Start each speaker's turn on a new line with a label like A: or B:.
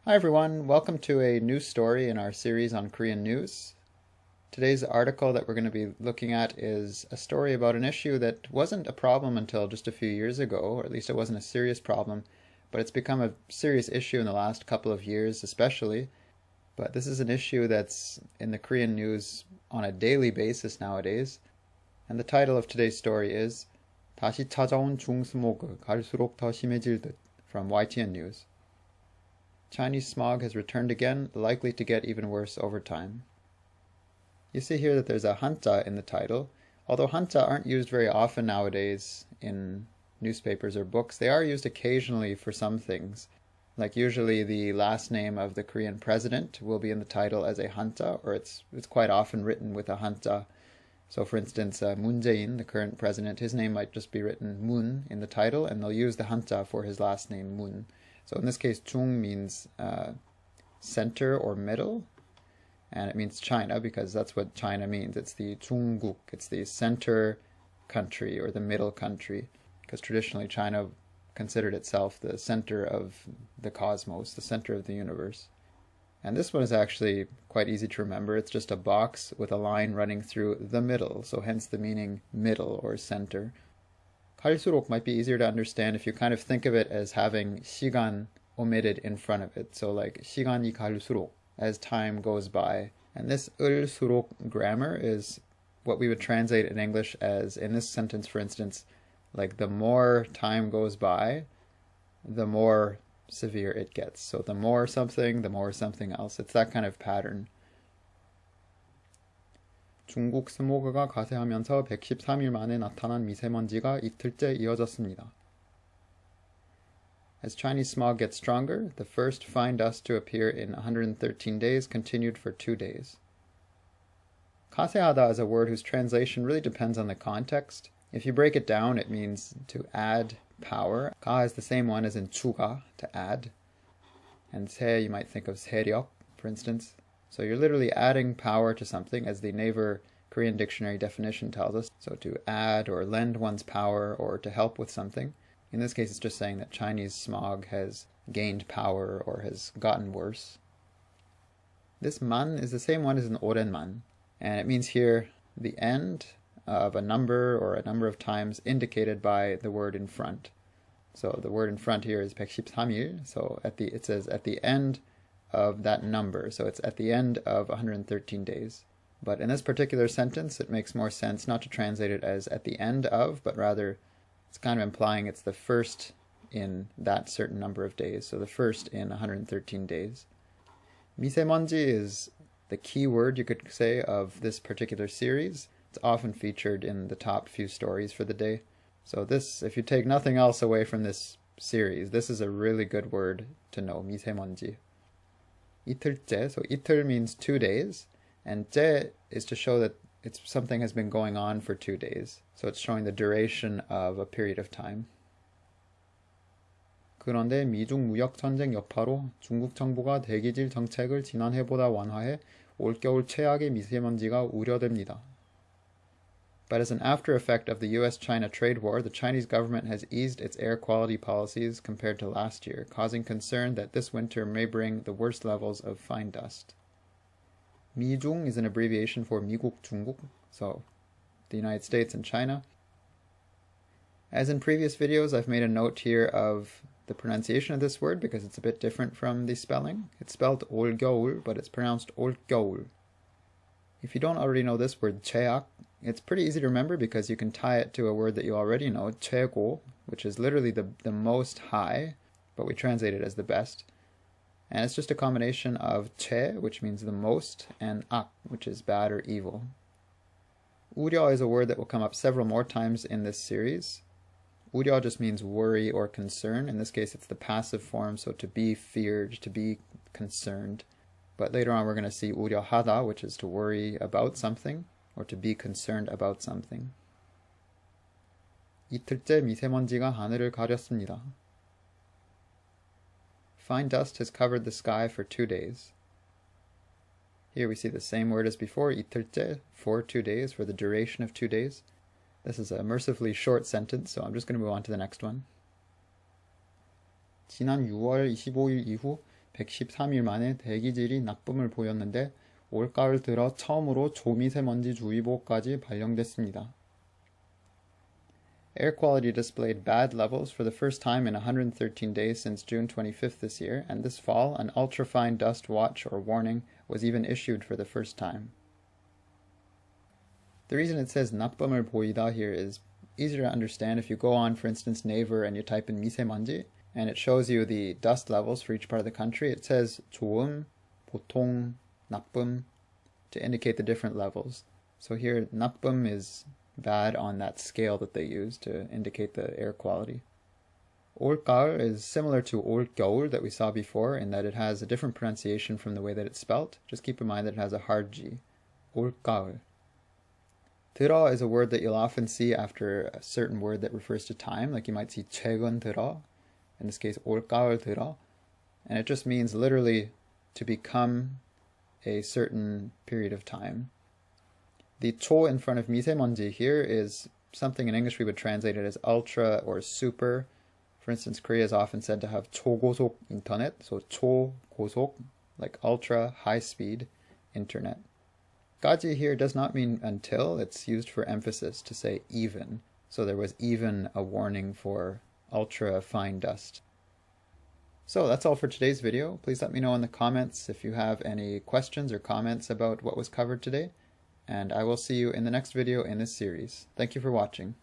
A: Hi everyone, welcome to a new story in our series on Korean news. Today's article that we're going to be looking at is a story about an issue that wasn't a problem until just a few years ago, or at least it wasn't a serious problem, but it's become a serious issue in the last couple of years especially. But this is an issue that's in the Korean news on a daily basis nowadays. And the title of today's story is 다시 찾아온 중스모그 갈수록 더 심해질 듯 from YTN News. Chinese smog has returned again, likely to get even worse over time. You see here that there's a hanja in the title. Although hanja aren't used very often nowadays in newspapers or books, they are used occasionally for some things. Like usually the last name of the Korean president will be in the title as a hanja, or it's quite often written with a hanja. So for instance, Moon Jae-in, the current president, his name might just be written Moon in the title, and they'll use the hanja for his last name, Moon. So in this case, Chung means center or middle, and it means China because that's what China means. It's the Chungguk, it's the center country or the middle country, because traditionally China considered itself the center of the cosmos, the center of the universe. And this one is actually quite easy to remember. It's just a box with a line running through the middle, so hence the meaning middle or center. 갈수록 might be easier to understand if you kind of think of it as having 시간 omitted in front of it. So like 시간이 갈수록, as time goes by. And this 을수록 grammar is what we would translate in English as, in this sentence for instance, like the more time goes by, the more severe it gets. So the more something else. It's that kind of pattern. 중국 스모그가 가세하면서 113일 만에 나타난 미세먼지가 이틀째 이어졌습니다. As Chinese smog gets stronger, the first fine dust to appear in 113 days continued for 2 days. 가세하다 is a word whose translation really depends on the context. If you break it down, it means to add power. 가 is the same one as in 추가, to add. And 세, you might think of 세력, for instance. So you're literally adding power to something, as the Naver Korean dictionary definition tells us. So to add or lend one's power or to help with something. In this case, it's just saying that Chinese smog has gained power or has gotten worse. This man is the same one as an 오랜만, and it means here the end of a number or a number of times indicated by the word in front. So the word in front here is 113일, so it says at the end of that number, so it's at the end of 113 days. But in this particular sentence, it makes more sense not to translate it as at the end of, but rather it's kind of implying it's the first in that certain number of days, so the first in 113 days. 미세먼지 is the key word, you could say, of this particular series. It's often featured in the top few stories for the day. So this, if you take nothing else away from this series, this is a really good word to know, 미세먼지. 이틀째, so 이틀 means 2 days, and 째 is to show that something has been going on for 2 days. So it's showing the duration of a period of time. 그런데 미중 무역 전쟁 여파로 중국 정부가 대기질 정책을 지난해보다 완화해 올겨울 최악의 미세먼지가 우려됩니다. But as an after effect of the US-China trade war, the Chinese government has eased its air quality policies compared to last year, causing concern that this winter may bring the worst levels of fine dust. 미중 is an abbreviation for 미국, 중국, so the United States and China. As in previous videos, I've made a note here of the pronunciation of this word because it's a bit different from the spelling. It's spelled 올겨울, but it's pronounced 올겨울. If you don't already know this word, 최악, it's pretty easy to remember because you can tie it to a word that you already know, 최고, which is literally the most high, but we translate it as the best. And it's just a combination of 최, which means the most, and 악, which is bad or evil. 우려 is a word that will come up several more times in this series. 우려 just means worry or concern. In this case, it's the passive form, so to be feared, to be concerned. But later on, we're going to see 우려하다, which is to worry about something, or to be concerned about something. 이틀째 미세먼지가 하늘을 가렸습니다. Fine dust has covered the sky for 2 days. Here we see the same word as before, 이틀째, for 2 days, for the duration of 2 days. This is a mercifully short sentence, so I'm just going to move on to the next one. 지난 6월 25일 이후 113일 만에 대기질이 나쁨을 보였는데 올가을 들어 처음으로 초미세먼지 주의보까지 발령됐습니다. Air quality displayed bad levels for the first time in 113 days since June 25th this year, and this fall an ultrafine dust watch or warning was even issued for the first time. The reason it says 나쁨을 보이다 here is easier to understand if you go on, for instance, Naver and you type in 미세먼지, and it shows you the dust levels for each part of the country. It says 좋음, 보통, 나쁨 to indicate the different levels. So here, 나쁨 is bad on that scale that they use to indicate the air quality. 올가을 is similar to 올겨울 that we saw before in that it has a different pronunciation from the way that it's spelt. Just keep in mind that it has a hard G. 올가을. 들어 is a word that you'll often see after a certain word that refers to time, like you might see 최근 들어, in this case 올가을 들어, and it just means literally to become a certain period of time. The 초 in front of 미세먼지 here is something in English we would translate it as ultra or super. For instance, Korea is often said to have 초고속 internet, so 초고속, like ultra high speed internet. 까지 here does not mean until, it's used for emphasis to say even. So there was even a warning for ultra fine dust. So that's all for today's video. Please let me know in the comments if you have any questions or comments about what was covered today. And I will see you in the next video in this series. Thank you for watching.